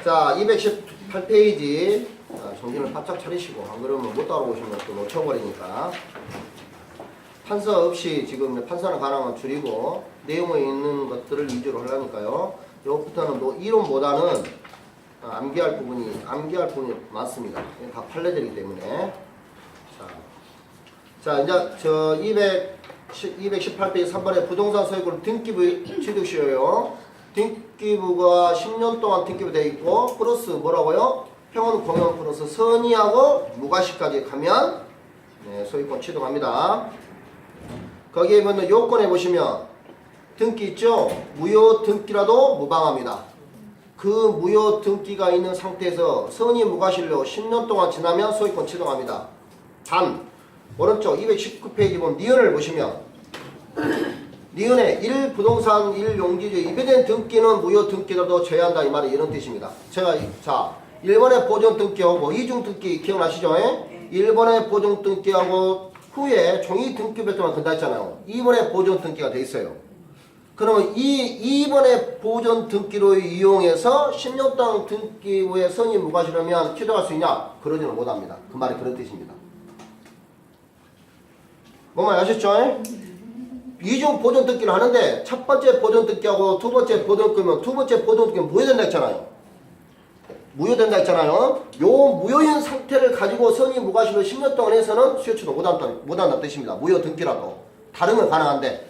자, 218페이지. 정신을 바짝 차리시고, 안 그러면 못 따라오시면 또 놓쳐버리니까. 판서 없이 지금 판서는 가능한 줄이고, 내용에 있는 것들을 위주로 하려니까요. 요부터는 이론보다는 암기할 부분이 많습니다. 다 판례되기 때문에. 자, 이제 저 218페이지 3번에 부동산 소유권 등기부 취득시효요. 등기부가 10년 동안 등기부 되어 있고, 플러스 뭐라고요? 평원 공연 플러스 선의하고 무과시까지 가면 네, 소유권 취득합니다. 거기에 있는 요건에 보시면 등기 있죠? 무효 등기라도 무방합니다. 그 무효 등기가 있는 상태에서 선의 무과실로 10년 동안 지나면 소유권 취득합니다. 단 오른쪽 219페이지 보면 니은을 보시면 니은에 1부동산 1용지주 입회된 등기는 무효 등기라도 제외한다 이 말은 이런 뜻입니다. 제가 자 1번에 보존 등기하고 이중 등기 기억나시죠? 1번에 보존 등기하고 후에 종이 등기 별도만 건다 했잖아요. 2번에 보존 등기가 돼 있어요. 그러면 이 2번의 보존 등기로 이용해서 10년 동안 등기 후에 선의 무과실하면 취득할 수 있냐? 그러지는 못합니다. 그 말이 그런 뜻입니다. 뭔 말 아셨죠? 이중 보존 등기를 하는데 첫 번째 보존 등기하고 두 번째 보존 등기면 두 번째 보존 등기는 무효된다 했잖아요. 무효된다 했잖아요. 요 무효인 상태를 가지고 선의 무과실로 10년 동안 해서는 수요 취득 못한다는 뜻입니다. 무효 등기라도. 다른 건 가능한데.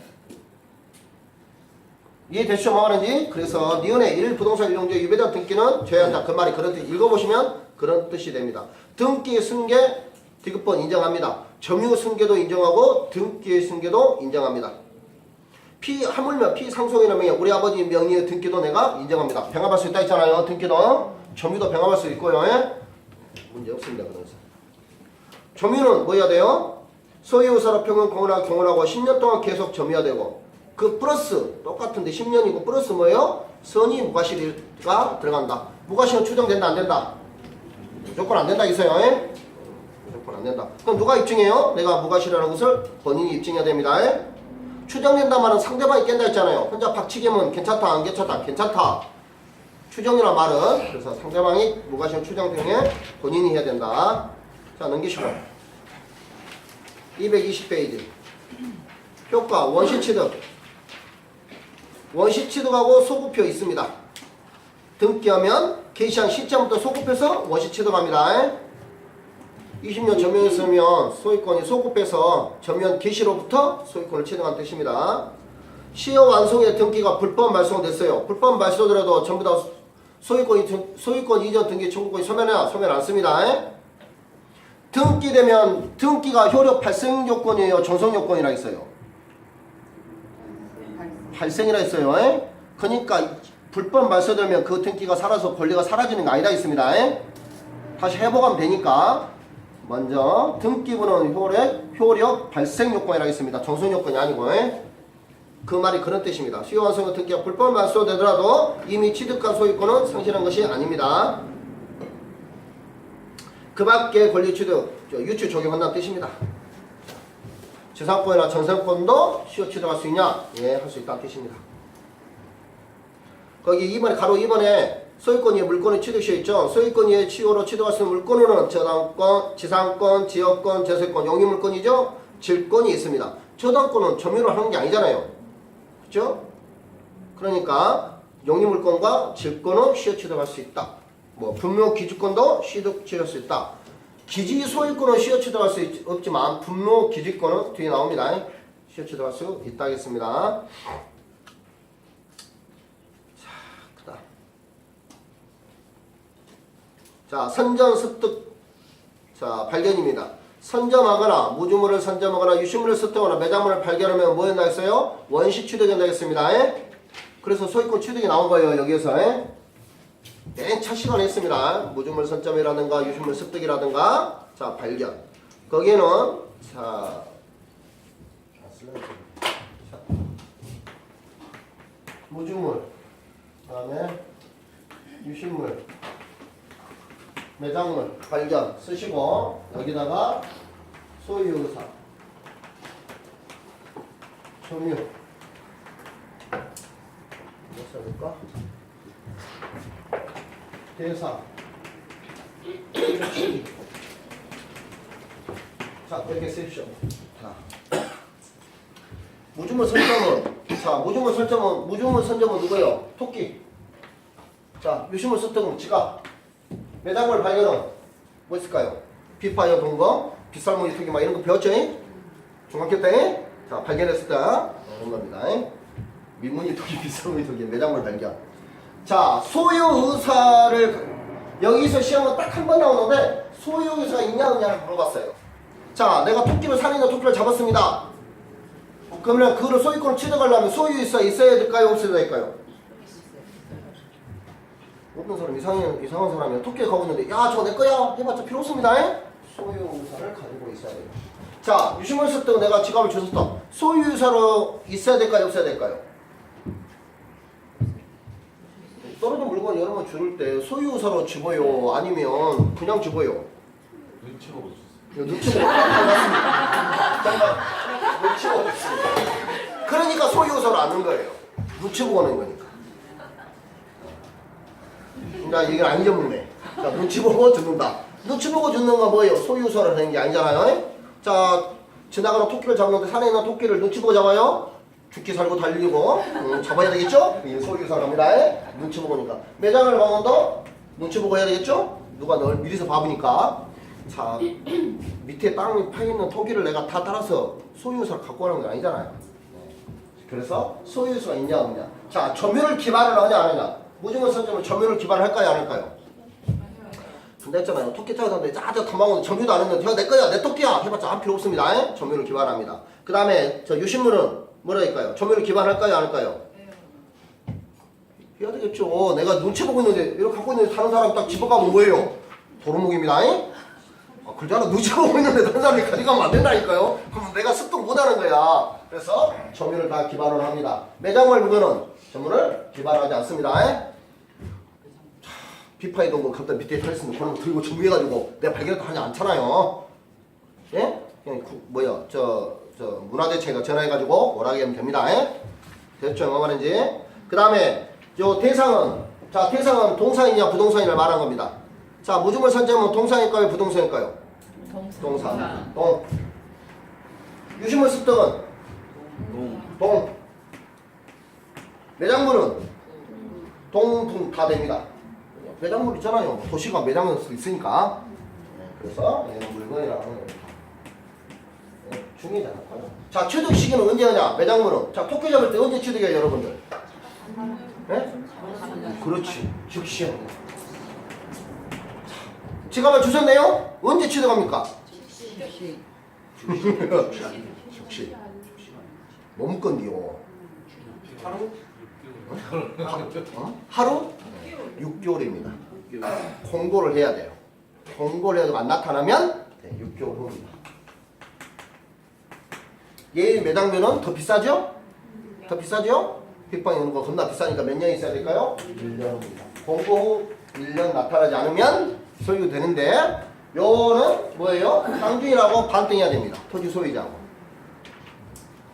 이해되시죠? 뭐 하는지? 그래서 니은의 1부동산 1용지 유배된 등기는 제외한다. 그 말이 그런 뜻. 읽어보시면 그런 뜻이 됩니다. 등기 승계 디귿번 인정합니다. 점유 승계도 인정하고 등기의 승계도 인정합니다. 하물며 피상속이라면 우리 아버지 명의의 등기도 내가 인정합니다. 병합할 수 있다 했잖아요. 등기도. 점유도 병합할 수 있고요. 문제 없습니다. 그래서 점유는 뭐 해야 돼요? 소유사로 평균 공헌하고 10년 동안 계속 점유해야 되고 그 플러스 똑같은데 10년이고 플러스 뭐예요? 선의 무과실가 들어간다. 무과실은 추정된다 안 된다? 무조건 안 된다 있어요. 무조건 안 된다. 그럼 누가 입증해요? 내가 무과실이라는 것을 본인이 입증해야 됩니다. 추정된다 말은 상대방이 깬다 했잖아요. 혼자 박치기면 괜찮다 안 괜찮다? 괜찮다. 추정이란 말은 그래서 상대방이 무과실 추정 등에 본인이 해야 된다. 자 넘기시고 220페이지 효과 원시 취득 원시 취득하고 소급표 있습니다. 등기하면 게시한 시점부터 소급해서 원시 취득합니다. 20년 점유했으면 소유권이 소급해서 점유한 게시로부터 소유권을 취득한 뜻입니다. 시효 완성의 등기가 불법 말소됐어요. 불법 말소더라도 전부 다 소유권 이전 등기 청구권이 소멸 안 씁니다. 등기되면 등기가 효력 발생 요건이에요. 전속 요건이라 했어요. 발생이라 했어요. 그러니까 불법 말소되면 그 등기가 살아서 권리가 사라지는 거 아니다 했습니다. 다시 회복하면 되니까 먼저 등기부는 효력 발생 요건이라 했습니다. 전속 요건이 아니고 그 말이 그런 뜻입니다. 수요 완성의 등기가 불법 말소되더라도 이미 취득한 소유권은 상실한 것이 아닙니다. 그 밖에 권리 취득, 유추 적용한다는 뜻입니다. 재산권이나 전세권도 시효 취득할 수 있냐? 예, 할 수 있다는 뜻입니다. 거기 2번에 가로 2번에 소유권 위에 물권의 취득시효 있죠? 소유권 위에 취호로 취득할 수 있는 물권으로는 저당권, 지상권, 지역권, 재세권, 용의물권이죠? 질권이 있습니다. 저당권은 점유를 하는 게 아니잖아요. 그렇죠? 그러니까 용의물권과 질권은 시효 취득할 수 있다. 뭐 분묘 기지권도 시효 취득할 수 있다. 기지 소유권은 시효 취득할 수 없지만 분묘 기지권은 뒤에 나옵니다. 시효 취득할 수 있다 하겠습니다. 자, 선점 습득. 자, 발견입니다. 선점하거나 무주물을 선점하거나 유실물을 습득하거나 매장물을 발견하면 뭐 한다 했어요? 원시 취득한다 했습니다. 그래서 소유권 취득이 나온 거예요. 여기에서. 맨 첫 시간에 했습니다. 무주물 선점이라든가 유실물 습득이라든가 자, 발견. 거기에는 자 무주물 그 다음에 유실물 매장물 발견 쓰시고 여기다가 소유사 점유 써볼까? 대사. 자, 이렇게 쓰십시오. 자. 무주물 선점은, 자, 무주물 선점은 누구예요? 토끼. 자, 유실물 습득은 지각. 매장물 발견은 뭐 있을까요? 비파이어 동거, 빗살무늬 토끼 막 이런 거 배웠죠? 중학교 때? 자, 발견했을 때 그런 겁니다. 민무늬 토끼, 빗살무늬 토끼, 매장물 발견. 자, 소유 의사를 여기서 시험은 딱 한 번 나오는데 소유 의사가 있냐 없냐를 물어봤어요. 자, 내가 토끼를 살인한 토끼를 잡았습니다. 그러면 그거를 소유권을 취득하려면 소유 의사가 있어야 될까요? 없어야 될까요? 없는 사람 이상한 사람이야. 토끼에 가고 있는데 야 저거 내 거야 해봤자 필요 없습니다. 소유 의사를 가지고 있어야 돼요. 자, 유실물 습득 내가 지갑을 주웠다. 소유 의사로 있어야 될까요? 없어야 될까요? 떨어진 물건 여러 번 주울 때 소유 의사로 집어요? 아니면 그냥 집어요? 눈치 보고 눈치 보고 맞습니다. 잠깐 눈치 보고 줬습니다. 그러니까 소유 의사로 아는 거예요. 눈치 보고 하는 거니까. 자, 이건 안 전문네. 자, 눈치 보고 듣는다. 눈치 보고 듣는 건 뭐예요? 소유서를 하는 게 아니잖아요. 자, 지나가는 토끼를 잡는데 산에 있는 토끼를 눈치 보고 잡아요. 죽기 살고 달리고 잡아야 되겠죠? 이 소유서를 합니다. 눈치 보고니까. 매장을 먹는다? 눈치 보고 해야 되겠죠? 누가 널 미리서 봐보니까. 자, 밑에 땅에 파있는 토끼를 내가 다 따라서 소유서를 갖고 가는 게 아니잖아요. 그래서 소유서가 있냐 없냐. 자, 점유를 기반을 하냐 안 하냐. 무증을 선점을 점유를 기반할까요 안 할까요? 근데 했잖아요. 토끼 타고 사는데 짜자 탐방오는데 점유도 안 했는데 내 거야 내 토끼야 해봤자 한 필요 없습니다. 점유를 기반합니다. 그 다음에 저 유실물은 뭐라 할까요? 점유를 기반할까요 안 할까요? 해야 되겠죠. 내가 눈치 보고 있는데 이렇게 갖고 있는데 다른 사람 딱 집어가면 뭐예요? 도루묵입니다. 그러잖아. 눈치 보고 있는데 다른 사람이 가져가면 안 된다니까요. 그럼 내가 습득 못하는 거야. 그래서 점유를 다 기반을 합니다. 매장물 물건은 점유를 기반하지 않습니다. 비파이 동거 갖다 밑에 펴있으면 그런 거 들고 준비해가지고 내가 발견했다 하지 않잖아요. 예? 그냥 뭐야 저 문화대책에 전화해가지고 오라게 하면 됩니다. 됐죠? 뭐 말인지. 그 다음에 요 대상은 자 대상은 동사이냐 부동사이냐를 말한 겁니다. 자 무주물 선점은 동사일까요 부동사일까요? 동사. 동. 유실물 습득은 동. 매장물은 동풍 다 됩니다. 매장물 있잖아요. 도시가 매장을 있으니까. 그래서 얘는 물건이라고 하는 겁니다. 중이잖아. 자, 취득 시기는 언제 하냐? 매장물은. 자, 토끼 잡을 때 언제 취득해요, 여러분들? 네? 그렇지. 즉시 합니다. 지갑을 주셨네요? 언제 취득합니까? 즉시. 너무 건디요. 하루? 하루? 6개월입니다. 공고를 해야 돼요. 공고를 해서 안 나타나면 6개월 후입니다. 얘 매장면은 더 비싸죠? 더 비싸죠? 빅방에 오는 거 겁나 비싸니까 몇 년 있어야 될까요? 1년입니다. 공고 후 1년 나타나지 않으면 소유되는데 요거는 뭐예요? 땅주인하고 반땅해야 됩니다. 토지 소유자하고.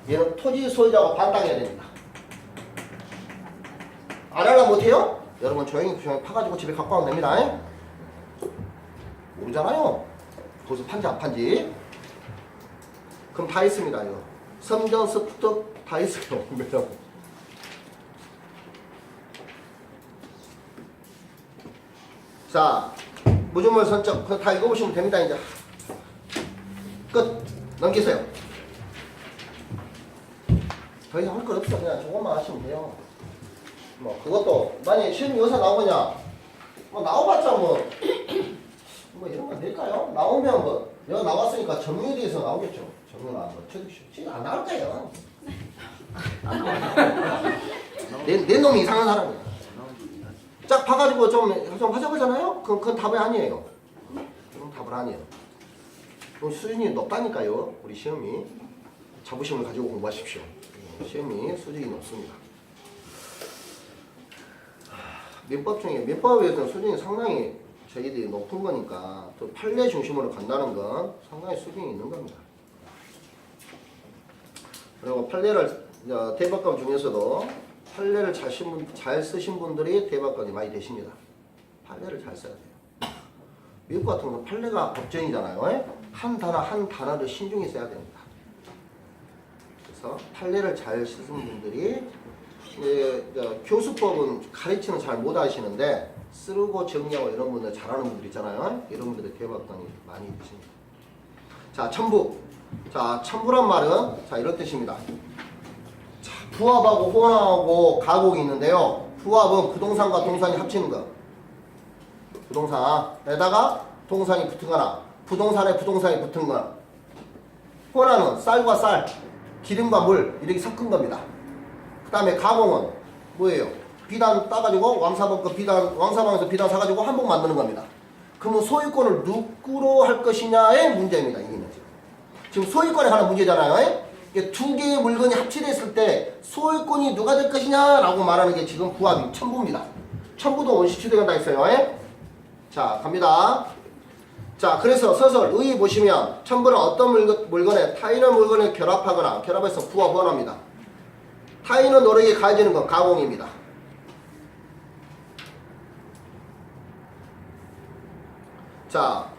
얘는 토지 소유자하고 반땅해야 됩니다. 안 하려면 못해요? 여러분 조용히 파가지고 집에 갖고 가면 됩니다. 모르잖아요. 거기서 판지 안 판지. 그럼 다 있습니다. 이거 선전 습득 다 있어요. 자 무주물 선점 그거 다 읽어보시면 됩니다. 이제 끝 넘기세요. 더 이상 할 거 없어. 그냥 저것만 하시면 돼요. 뭐 그것도 만약에 시험이 여기서 나오냐 뭐 나와봤자 뭐 이런 건 될까요? 나오면 뭐 여기 나왔으니까 점유대에서 나오겠죠. 점유나 뭐 취득시 안 나올 거예요. 내 놈이 이상한 사람이야. 쫙 봐가지고 좀 하자고잖아요. 그건 답이 아니에요. 그건 답은 아니에요. 수준이 높다니까요. 우리 시험이 자부심을 가지고 공부하십시오. 시험이 수준이 높습니다. 민법 중에 민법에서는 수준이 상당히 저희들이 높은 거니까 또 판례 중심으로 간다는 건 상당히 수준이 있는 겁니다. 그리고 판례를 대법관 중에서도 판례를 잘 쓰신 분들이 대법관이 많이 되십니다. 판례를 잘 써야 돼요. 미국 같은 경우는 판례가 법전이잖아요. 한 단어 한 단어를 신중히 써야 됩니다. 그래서 판례를 잘 쓰는 분들이 교수법은 가르치는 잘 못하시는데 쓰고 정리하고 이런 분들 잘하는 분들 있잖아요. 이런 분들의 대박당이 많이 있습니다. 자, 첨부. 자, 첨부란 말은 자 이런 뜻입니다. 자, 부합하고 호환하고 가공이 있는데요. 부합은 부동산과 동산이 합치는 거. 부동산에다가 동산이 붙은 거나 부동산에 부동산이 붙은 거. 호환은 쌀과 쌀, 기름과 물 이렇게 섞은 겁니다. 그 다음에 가공은 뭐예요? 비단 따가지고 왕사방에서 비단 사가지고 한복 만드는 겁니다. 그러면 소유권을 누구로 할 것이냐의 문제입니다. 이게 지금 소유권에 관한 문제잖아요. 두 개의 물건이 합치됐을 때 소유권이 누가 될 것이냐라고 말하는 게 지금 부합이 첨부입니다. 첨부도 원시 취득한다 했어요. 자, 갑니다. 자, 그래서 서술 의 보시면 첨부는 어떤 물건에 타인의 물건을 결합하거나 결합해서 부합 호환합니다. 타인의 노력이 가해지는 건 가공입니다. 자,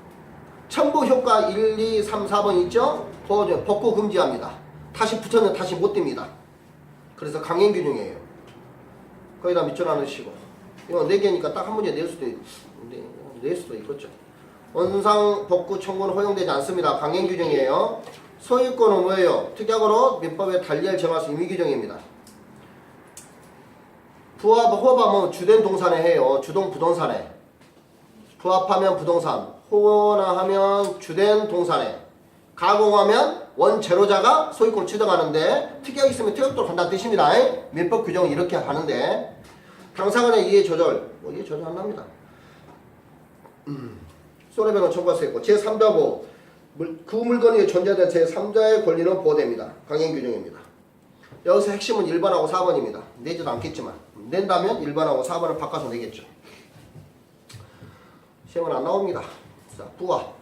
첨부 효과 1, 2, 3, 4번 있죠? 복구 금지합니다. 다시 붙였는데 다시 못 띱니다. 그래서 강행 규정이에요. 거기다 밑줄 안 넣으시고. 이거 4개니까 딱 한 문제 낼 수도 있겠죠. 원상 복구 청구는 허용되지 않습니다. 강행 규정이에요. 소유권은 뭐예요? 특약으로 민법에 달리할 정할 수 임의 규정입니다. 부합, 호합하면 주된 동산에 해요. 주동 부동산에. 부합하면 부동산, 호환하면 주된 동산에, 가공하면 원재료자가 소유권을 취득하는데 특약이 있으면 특약도 간다는 뜻입니다. 민법 규정은 이렇게 하는데 당사간의 이해 조절, 이해 조절 안 납니다. 손해배상 청구할 수 있고 제3자 보호, 그 물건이 존재된 제3자의 권리는 보호됩니다. 강행 규정입니다. 여기서 핵심은 1번하고 4번입니다. 내지도 않겠지만 낸다면 1번하고 4번을 바꿔서 내겠죠. 시험은 안 나옵니다. 자, 부합.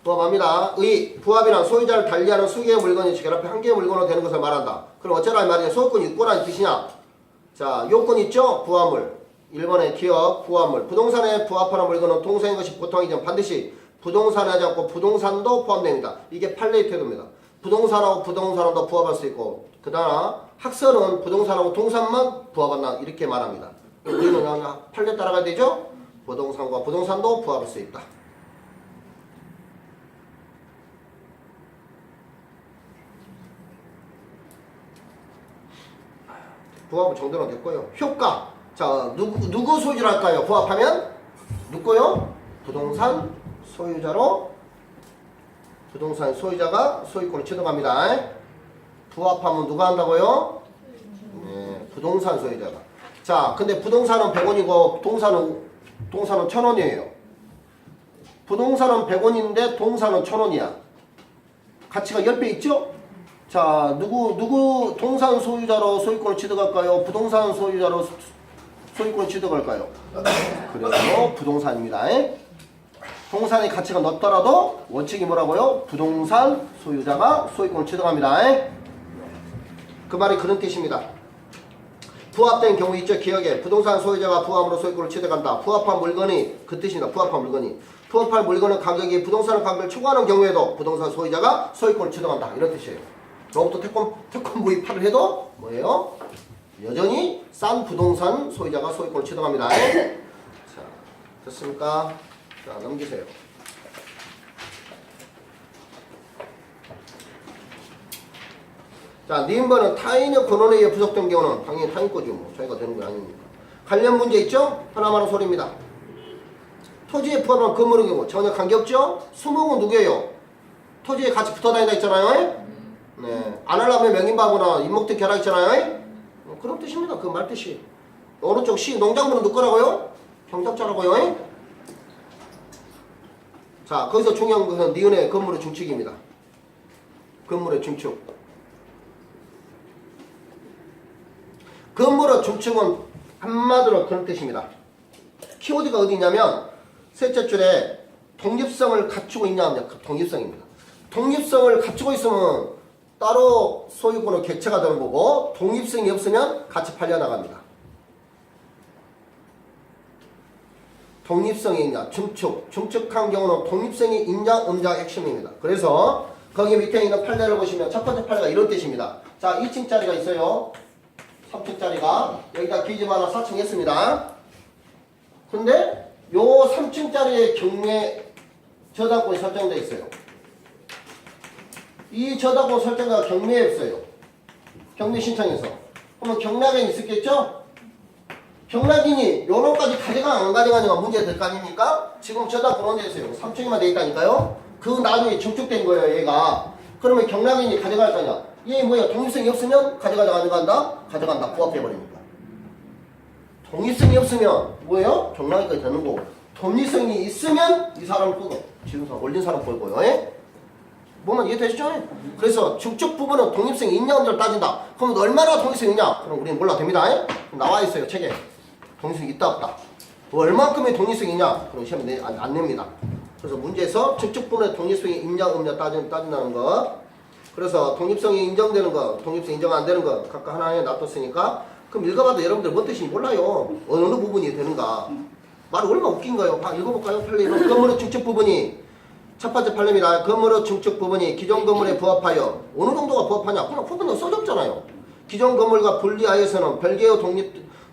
부합합니다. 의, 부합이란 소유자를 달리하는 수개의 물건이 결합해 한 개의 물건으로 되는 것을 말한다. 그럼 어쩌라 이 말이냐? 소유권이 있고라는 뜻이냐? 자, 요건 있죠? 부합물. 1번의 기억, 부합물. 부동산에 부합하는 물건은 동생인 것이 보통이지만 반드시 부동산에 하지 않고 부동산도 포함됩니다. 이게 판례의 태도입니다. 부동산하고 부동산도 부합할 수 있고 그 다음 학설은 부동산하고 동산만 부합한다 이렇게 말합니다. 우리는 그냥 판례 따라가야 되죠? 부동산과 부동산도 부합할 수 있다. 부합은 정도는 됐고요. 효과. 자, 누구 소유를 할까요? 부합하면 누구요? 부동산 소유자로 부동산 소유자가 소유권을 취득합니다. 부합하면 누가 한다고요? 네, 부동산 소유자가. 자, 근데 부동산은 100원이고 동산은 1000원이에요. 부동산은 100원인데 동산은 1000원이야. 가치가 10배 있죠? 자, 누구 동산 소유자로 소유권을 취득할까요? 부동산 소유자로 소유권을 취득할까요? 그래서 부동산입니다. 동산의 가치가 높더라도 원칙이 뭐라고요? 부동산 소유자가 소유권을 취득합니다. 그 말이 그런 뜻입니다. 부합된 경우 있죠? 기억에 부동산 소유자가 부합으로 소유권을 취득한다. 부합한 물건이 그 뜻입니다. 부합한 물건이. 부합한 물건의 가격이 부동산 가격을 초과하는 경우에도 부동산 소유자가 소유권을 취득한다. 이런 뜻이에요. 로부터 태권브이 팔을 해도 뭐예요? 여전히 싼 부동산 소유자가 소유권을 취득합니다. 자, 됐습니까? 자, 넘기세요. 자, 니은번은 타인의 권한에 의해 부속된 경우는 당연히 타인 거죠. 뭐. 자기가 되는 거 아닙니까? 관련 문제 있죠? 하나만 한 소리입니다. 토지에 부합한 건물의 경우 전혀 관계없죠? 수목은 누구예요? 토지에 같이 붙어 다닌다 했잖아요? 네. 안 하려면 명인바보나 임목택 결합 있잖아요? 그런 뜻입니다. 그 말뜻이. 오른쪽 시 농작물은 누구라고요? 경작자라고요? 자, 거기서 중요한 것은 니은의 건물의 중축입니다. 건물의 중축. 건물의 중축은 한마디로 그런 뜻입니다. 키워드가 어디 있냐면 셋째 줄에 독립성을 갖추고 있냐 하면 독립성입니다. 독립성을 갖추고 있으면 따로 소유권의 객체가 되는 거고 독립성이 없으면 같이 팔려나갑니다. 독립성이 있냐, 중축한 경우는 독립성이 있냐, 없냐 핵심입니다. 그래서 거기 밑에 있는 판례를 보시면 첫 번째 판례가 이런 뜻입니다. 자, 2층짜리가 있어요. 3층짜리가 여기다 기집 하나 4층 했습니다. 근데 요 3층짜리의 경매 저당권이 설정되어 있어요. 이 저당권 설정자가 경매에 없어요. 경매 신청해서. 그러면 경락인이 있었겠죠? 경락인이 요놈까지 가져가 안 가져가냐가 문제가 될 거 아닙니까? 지금 저당권 언제 있어요? 3층에만 돼 있다니까요? 그 나중에 증축된 거예요, 얘가. 그러면 경락인이 가져갈 거냐? 얘 뭐야? 독립성이 없으면 가져간다? 가져간다. 부합해버립니다. 독립성이 없으면 뭐예요? 경락인까지 되는 거고. 독립성이 있으면 이 사람을 끄고 지금 올린 사람 보이고요. 예? 뭐만 이해되시죠? 그래서 중축 부분은 독립성이 있냐 없냐를 따진다. 그럼 얼마나 독립성이 있냐? 그럼 우리는 몰라 됩니다. 예? 나와 있어요, 책에. 독립성이 있다 없다. 얼만큼의 독립성이 있냐? 그럼 시험에 안 냅니다. 그래서 문제에서 중축 부분의 독립성이 있냐 없냐 따진다는 거. 그래서 독립성이 인정되는 거, 독립성이 인정 안 되는 거 각각 하나에 놔뒀으니까 그럼 읽어봐도 여러분들 뭔 뜻인지 몰라요. 어느 부분이 되는가. 말이 얼마나 웃긴 거예요. 읽어볼까요? 빨리. 건물의 중축 부분이 첫 번째 판례입니다. 건물의 중축 부분이 기존 건물에 부합하여 어느 정도가 부합하냐? 그냥 부분도 써줬잖아요. 기존 건물과 분리하여서는 별개의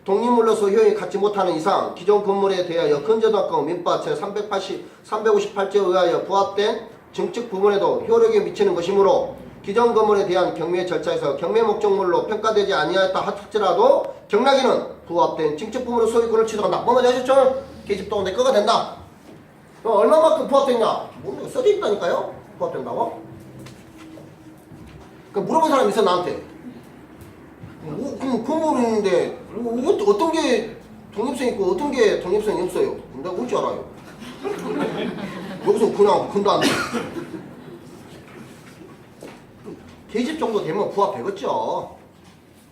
독립물로서 효용이 갖지 못하는 이상 기존 건물에 대하여 근저당권 민법 제358조에 의하여 부합된 증축 부분에도 효력이 미치는 것이므로 기존 건물에 대한 경매 절차에서 경매 목적물로 평가되지 아니하였다 할지라도 경락인은 부합된 증축 부분의 소유권을 취득한다. 뭐만 하셨죠? 계집도 내 거가 된다. 얼마만큼 부합됐냐? 뭔가 써져 있다니까요? 부합된다고? 그러니까 물어본 사람이 있어 나한테. 그럼 건물인데 어떤 게 독립성 있고 어떤 게 독립성이 없어요? 내가 올 줄 알아요. 여기서 그냥 근도 안 돼. 계집 정도 되면 부합되겠죠.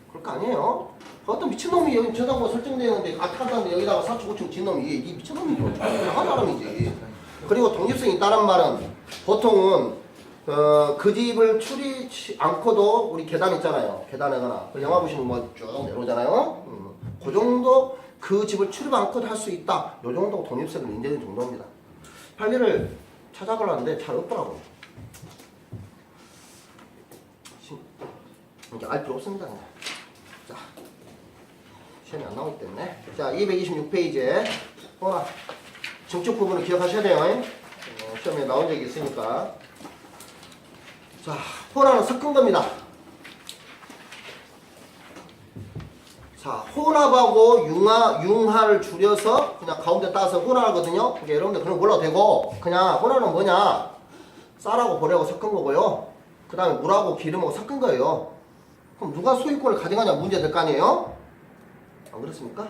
그럴 거 아니에요? 어떤 미친놈이 여기 저당권 설정되어 있는데 아타한다는데 여기다가 4층 5층 진 놈이 이 미친놈이죠. 이상한 사람이지. 그리고 독립성이 있다는 말은 보통은 그 집을 추리치 않고도 우리 계단 있잖아요. 계단에거나 영화 보시면 뭐 쭉 내려오잖아요. 그 정도 그 집을 출입 않고도 할 수 있다. 요 정도 독립성을 인정된 정도입니다. 판례를 찾아보려는데 잘 없더라고요. 이제 알 필요 없습니다. 자, 시험이 안 나오기 때문에. 자, 226페이지에 증축 부분을 기억하셔야 돼요. 시험에 나온 적이 있으니까. 자, 혼합은 섞은 겁니다. 자, 혼합하고 융합을 줄여서 그냥 가운데 따서 혼합하거든요. 그러니까 여러분들 그런 거 몰라도 되고, 그냥 혼합은 뭐냐? 쌀하고 보리하고 섞은 거고요. 그 다음에 물하고 기름하고 섞은 거예요. 그럼 누가 소유권을 가져가냐 문제 될 거 아니에요? 안 그렇습니까?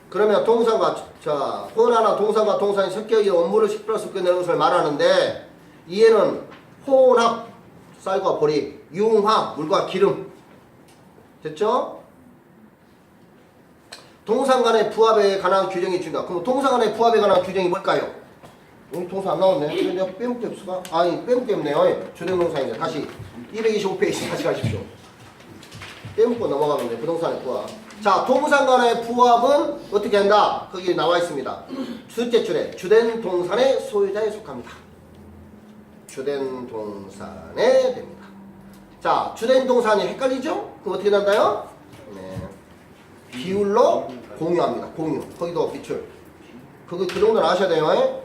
그러면 동사가, 자, 혼합이나 동사가 동사의 섞여 업무를 10+10 내는 것을 말하는데, 이해는 혼합, 쌀과 보리, 융합, 물과 기름. 됐죠? 동사 간의 부합에 관한 규정이 중요하다. 그럼 동사 간의 부합에 관한 규정이 뭘까요? 여기 동사 안 나왔네. 내가 빼먹기 없을까? 아니, 빼먹기 없네요. 주된 동사인데. 다시 225페이지 다시 가십시오. 빼먹고 넘어가면 돼요. 부동산의 부합. 자, 동사 간의 부합은 어떻게 한다? 거기 나와 있습니다. 둘째 줄에 주된 동산의 소유자에 속합니다. 주된 동산에 됩니다. 자, 주된 동산이 헷갈리죠? 그럼 어떻게 난다요? 네. 비율로 공유합니다. 공유. 거기도 비출. 그 정도는 아셔야 돼요.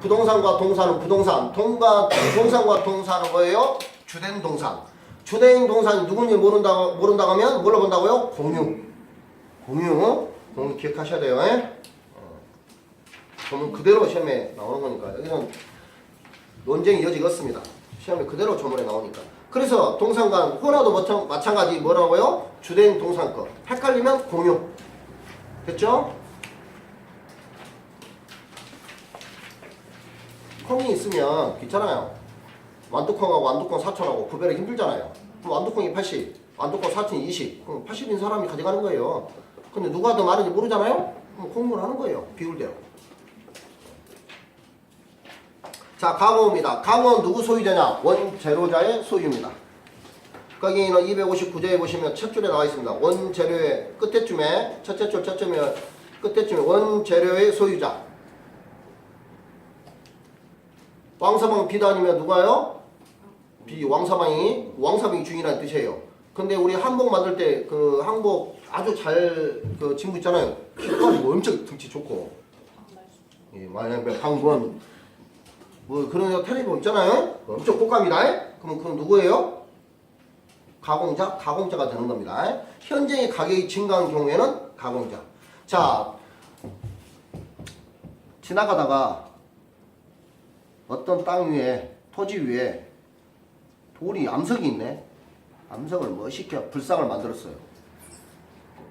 부동산과 동사는 부동산. 동산과 동사는 뭐예요? 주된 동산. 주된 동산이 누군지 모른다고 하면 뭘로 본다고요? 공유. 공유 기억하셔야 돼요. 그러면 그대로 시험에 나오는 거니까. 여기는 논쟁의 여지가 없습니다. 시험에 그대로 조문에 나오니까. 그래서 동산간 혼합도 마찬가지 뭐라고요? 주된 동산 거. 헷갈리면 공유. 됐죠? 콩이 있으면 귀찮아요. 완두콩하고 완두콩 4천하고 구별하기 힘들잖아요. 그럼 완두콩이 80, 완두콩 4천이 20. 그럼 80인 사람이 가져가는 거예요. 근데 누가 더 많은지 모르잖아요? 그럼 공유를 하는 거예요. 비율대로. 자, 강호입니다. 강호는 누구 소유자냐? 원재료자의 소유입니다. 거기는 259조에 보시면 첫 줄에 나와 있습니다. 원재료의 끝에쯤에 첫째 줄 첫째면 끝에쯤에 원재료의 소유자. 왕서방 비도 아니면 누가요? 비. 왕서방이 주인이라는 뜻이에요. 근데 우리 한복 만들 때 그 한복 아주 잘 그 친구 있잖아요. 키까지 뭐 엄청 등치 좋고. 예, 만약에 방금 뭐 그런 텔레비전 있잖아요. 엄청 고가입니다. 그러면 그건 누구예요? 가공자가 되는 겁니다. 현재의 가격이 증가한 경우에는 가공자. 자, 지나가다가 어떤 땅 위에, 토지 위에 돌이 암석이 있네. 암석을 멋있게 불상을 만들었어요.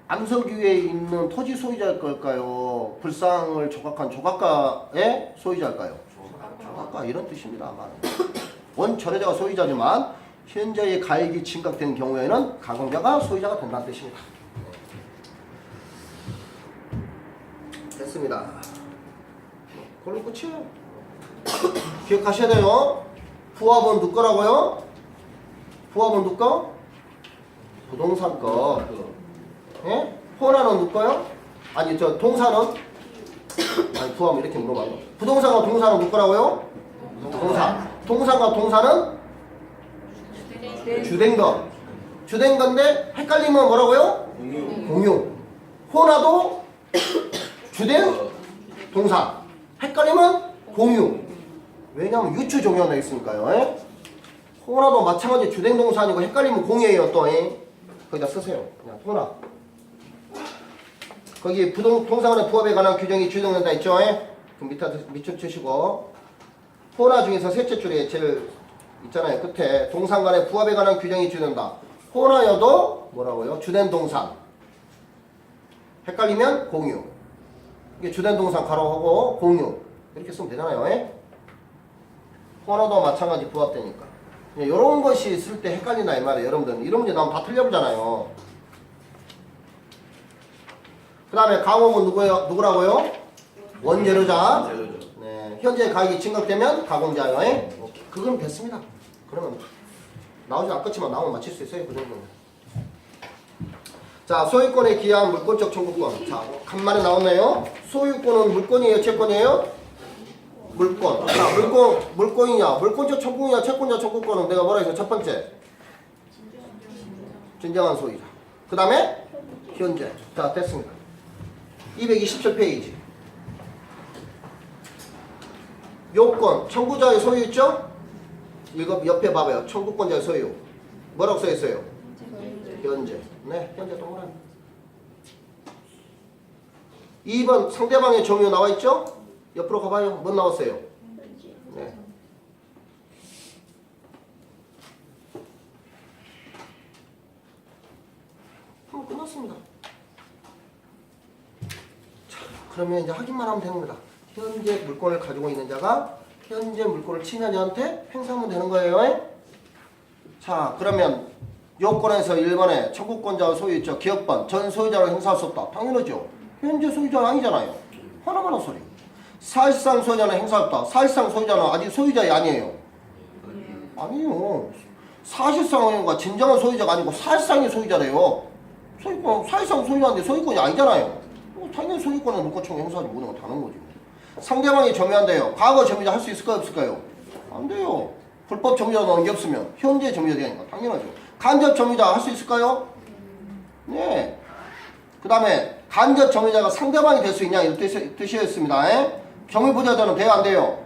암석 위에 있는 토지 소유자일 걸까요? 불상을 조각한 조각가의 소유자일까요? 조각가 이런 뜻입니다. 원조례자가 소유자지만 현재의 가액이 증가된 경우에는 가공자가 소유자가 된다는 뜻입니다. 됐습니다. 그걸로 끝이에요. 기억하셔야 돼요. 부합은 누 거라고요? 부합은 누 거? 부동산 거. 예? 호나는 누 거요? 아니 저 동사는? 아니 부합은 이렇게 물어봐요. 부동산과 동사는 누 거라고요? 동사. 동사과 동사는? 주된 거. 주된 건데 헷갈리면 뭐라고요? 공유. 호나도 주된 동사. 헷갈리면 공유. 왜냐하면 유추 종료가 있으니까요. 에? 호나도 마찬가지 주된 동사 아니고 헷갈리면 공유예요. 또 거기다 쓰세요. 그냥 호나. 거기 동사 간의 부합에 관한 규정이 규정된다 있죠? 그럼 밑줄 치시고 호나 중에서 셋째 줄에 제일 있잖아요. 끝에 동사 간의 부합에 관한 규정이 규정된다. 호나여도 뭐라고요? 주된 동사. 헷갈리면 공유. 이게 주된 동사 가로하고 공유. 이렇게 쓰면 되잖아요. 호나도 마찬가지 부합되니까. 이런 것이 있을 때 헷갈린다 이 말이에요. 여러분들 이런 문제 나오면 다 틀려보잖아요. 그 다음에 가공은 누구라고요? 원재료자. 네, 현재 가격이 증가되면 가공자예요. 그건 됐습니다. 그러면 나오지 않겠지만 나오면 맞힐 수 있어요. 그 정도는. 자, 소유권에 기한 물권적 청구권. 자, 간만에 나오네요. 소유권은 물권이에요? 채권이에요? 물권. 자, 물권이냐? 물권적 청구권이냐? 채권자 청구권은 내가 뭐라 했어? 첫 번째. 진정한 소유자. 그 다음에 현재. 자, 됐습니다. 227페이지. 요건, 청구자의 소유 있죠? 이거 옆에 봐봐요. 청구권자의 소유. 뭐라고 써있어요? 현재. 네, 현재 동그라미. 2번 상대방의 점유 나와있죠? 옆으로 가봐요. 뭐 나왔어요? 네. 그럼 끝났습니다. 자, 그러면 이제 확인만 하면 됩니다. 현재 물권을 가지고 있는 자가 현재 물권을 친자한테 행사하면 되는 거예요. 자, 그러면 요건에서 1번에 청구권자의 소유 있죠. 기업번 전 소유자로 행사할 수 없다. 당연하죠. 현재 소유자는 아니잖아요. 하나만 한 소리. 사실상 소유자는 행사할 수 없다. 사실상 소유자는 아직 소유자이 아니에요. 아니요. 사실상 소유자가 진정한 소유자가 아니고 사실상의 소유자래요. 소유권, 사실상 소유자인데 소유권이 아니잖아요. 당연히 소유권은 물권총 행사하지 모든 건 다른 거지. 상대방이 점유한대요. 과거 점유자 할 수 있을까요? 없을까요? 안 돼요. 불법 점유자 넣은 게 없으면 현재 점유자 되니까 당연하죠. 간접 점유자 할 수 있을까요? 네. 그 다음에 간접 점유자가 상대방이 될 수 있냐 이런 뜻이었습니다. 점유보좌자는 돼요? 안 돼요?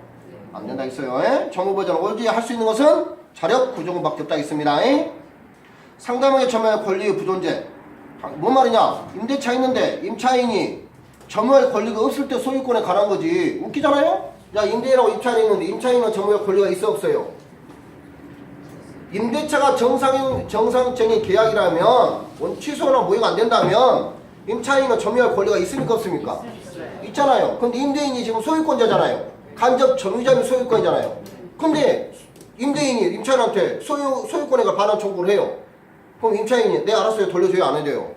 안 된다 했어요. 점유보좌는 오로지 할 수 있는 것은 자력 구조금밖에 없다 했습니다. 상대방의 점유할 권리의 부존재. 뭔 말이냐? 임대차 있는데 임차인이 점유할 권리가 없을 때 소유권에 관한 거지. 웃기잖아요? 야, 임대인하고 임차인이 있는데 임차인은 점유할 권리가 있어 없어요? 임대차가 정상적인 계약이라면 취소나 모의가 안 된다면 임차인은 점유할 권리가 있습니까 없습니까? 있잖아요. 근데 임대인이 지금 소유권자잖아요. 간접 점유자는 소유권이잖아요. 근데 임대인이 임차인한테 소유권에 반환 청구를 해요. 그럼 임차인이 네 알았어요 돌려줘야 안 해야 돼요?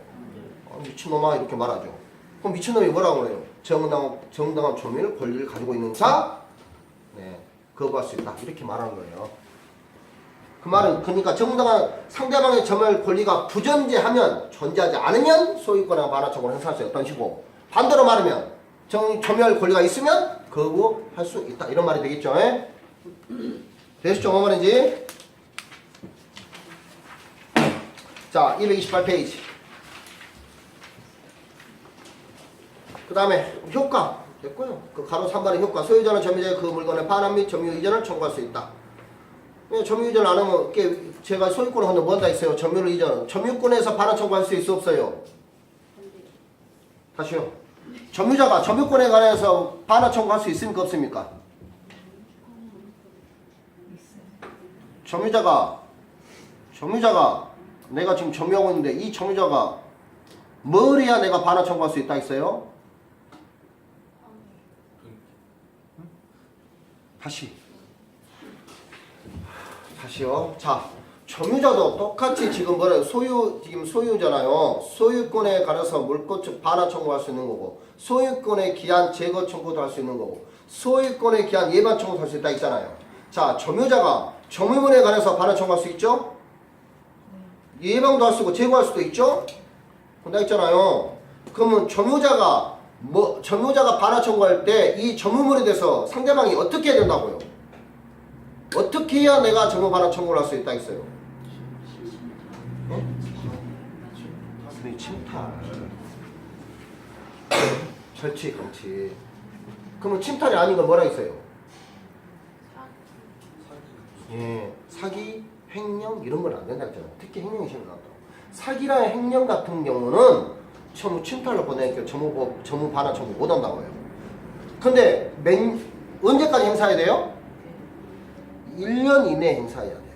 미친놈아 이렇게 말하죠. 그럼 미친놈이 뭐라고 그래요? 정당한 점유율 권리를 가지고 있는 자, 네, 거부할 수 있다 이렇게 말하는 거예요. 그 말은 그러니까 정당한 상대방의 점유할 권리가 부존재하면 존재하지 않으면 소유권이나 반환 청구를 행사할 수 있다는 식이고 반대로 말하면 점유할 권리가 있으면 거부할 수 있다 이런 말이 되겠죠. 예? 되시죠? 뭐 말인지? 자 228페이지 그 다음에 효과 됐고요. 그 가로 3번의 효과 소유자는 점유자의 그 물건의 반환 및 점유 이전을 청구할 수 있다. 점유 이전 안 하면 제가 소유권을 하는데 뭐가 있어요? 점유를 이전 점유권에서 반환 청구할 수 있어 없어요? 다시요. 점유자가 점유권에 관해서 반환 청구할 수 있습니까 없습니까? 점유자가 내가 지금 점유하고 있는데 이 점유자가 뭘 해야 내가 반환 청구할 수 있다 했어요? 다시요. 자, 점유자도 똑같이 지금 뭐래요? 지금 소유잖아요. 소유권에 관해서 물권 반환 청구할 수 있는 거고, 소유권에 기한 제거 청구도 할 수 있는 거고, 소유권에 기한 예반 청구도 할 수 있다 있잖아요. 자, 점유자가 점유물에 관해서 반환 청구할 수 있죠? 예방도 할 수 있고 제거할 수도 있죠? 그런다 있잖아요. 그러면 점유자가 반환 청구할 때 이 점유물에 대해서 상대방이 어떻게 해야 된다고요? 어떻게 해야 내가 점유 반환 청구를 할 수 있다 했어요? 침탈. 절치, 그렇지. 그러면 침탈이 아닌 건 뭐라 했어요? 예, 사기, 횡령 이런 건 안 된다 했잖아요. 특히 횡령이 심해 나왔다고. 사기랑 횡령 같은 경우는 전부 침탈로 보내니까 점유 반환 청구 못 한다고 해요. 근데 언제까지 행사해야 돼요? 1년 이내에 행사해야 돼요.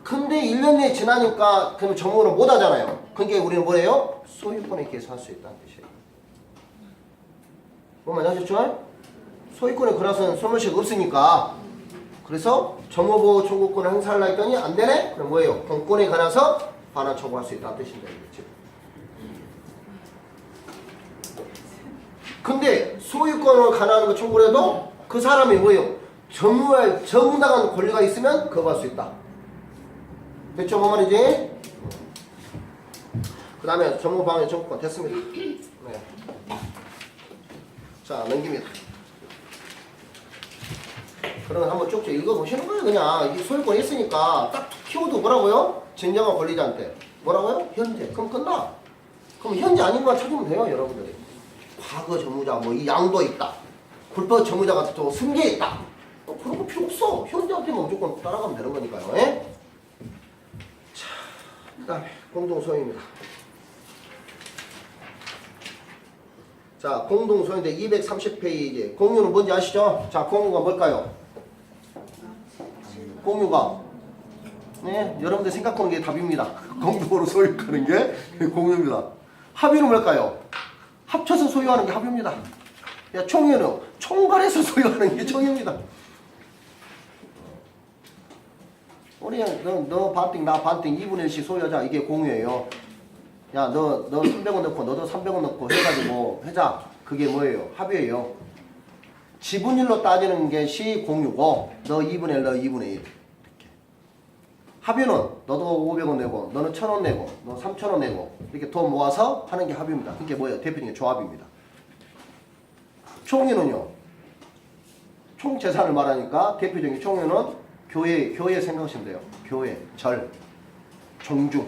근데 1년 내에 지나니까 그러면 점유를 못 하잖아요. 그러니까 우리는 뭐래요? 소유권에 기해서 할 수 있다는 뜻이에요. 뭔 말 아셨죠? 소유권에 걸어서는 소멸시가 없으니까 그래서 점유보호 청구권을 행사하려 했더니 안 되네? 그럼 뭐예요? 공권에 관해서 반환 청구할 수 있다는 뜻인데 그렇죠? 근데 소유권을 관하는 거 청구를 해도 그 사람이 뭐예요? 점유할 정당한 권리가 있으면 거부할 수 있다. 됐죠? 뭐 말이지? 그 다음에 점유방해 청구권 됐습니다. 네. 자, 넘깁니다. 그러면 한번 쭉쭉 읽어보시는 거예요. 그냥 이 소유권이 있으니까 딱 키워드 뭐라고요? 진정한 권리자한테 뭐라고요? 현재. 그럼 끝나. 그럼 현재 아닌 것만 찾으면 돼요, 여러분들이. 과거 점유자 뭐 이 양도 있다. 불법 점유자 같은 경우 승계 있다. 그런 거 필요 없어. 현재한테만 무조건 따라가면 되는 거니까요. 예? 자, 그 다음에 공동소유입니다. 자, 공동소유인데 230페이지. 공유는 뭔지 아시죠? 자, 공유가 뭘까요? 공유가 네, 여러분들 생각하는 게 답입니다. 공동으로 소유하는 게 공유입니다. 합의는 뭘까요? 합쳐서 소유하는 게 합의입니다. 야, 총유는 총괄해서 소유하는 게 총유입니다. 우리 너 반띵 나 반띵 2분의 1씩 소유하자. 이게 공유예요. 야, 너 300원 넣고 너도 300원 넣고 해가지고 하자. 그게 뭐예요? 합의예요. 지분율로 따지는 것이 공유고 너 2분의 1, 너 2분의 1. 이렇게. 합의는 너도 500원 내고 너는 1000원 내고 너 3000원 내고 이렇게 돈 모아서 하는 게 합의입니다. 그게 뭐예요? 대표적인 조합입니다. 총유는요. 총 재산을 말하니까 대표적인 총유는 교회 생각하시면 돼요. 교회, 절, 종중.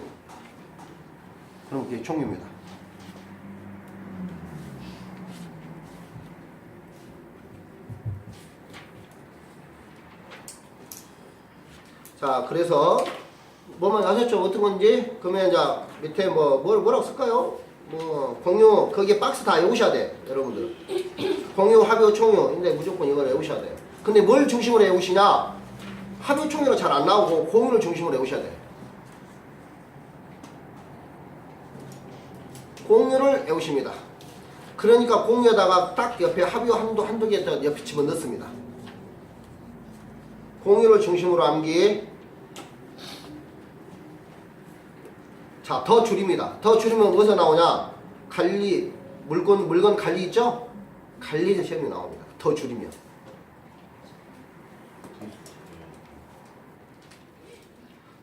그럼 그게 총유입니다. 자, 그래서 뭐만 아셨죠? 어떤 건지? 그러면 이제 밑에 뭐라고 쓸까요? 공유 거기에 박스 다 외우셔야 돼, 여러분들. 공유, 합의, 총유. 근데 무조건 이걸 외우셔야 돼요. 근데 뭘 중심으로 외우시냐? 합의, 총유는 잘 안 나오고 공유를 중심으로 외우셔야 돼. 공유를 외우십니다. 그러니까 공유에다가 딱 옆에 합의 한두 개 옆에 집어넣습니다. 공유를 중심으로 암기. 자, 더 줄입니다. 더 줄이면 어디서 나오냐? 관리, 물건 관리 있죠? 관리자 시험이 나옵니다. 더 줄이면.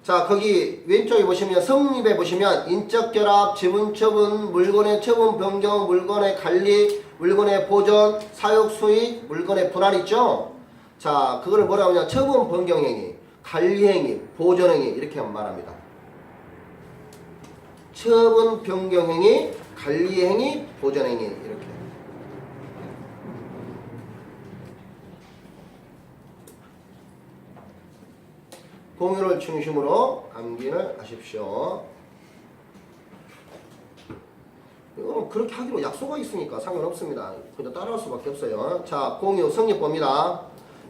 자, 거기 왼쪽에 보시면 성립에 보시면 인적 결합, 지분 처분, 물건의 처분 변경, 물건의 관리, 물건의 보존, 사육 수익, 물건의 분할 있죠? 자, 그걸 뭐라고 하냐? 처분 변경 행위, 관리 행위, 보존 행위 이렇게 말합니다. 처분 변경 행위, 관리 행위, 보존 행위 이렇게. 공유를 중심으로 암기를 하십시오. 이거는 그렇게 하기로 약속이 있으니까 상관없습니다. 그냥 따라할 수밖에 없어요. 자, 공유 성립법입니다.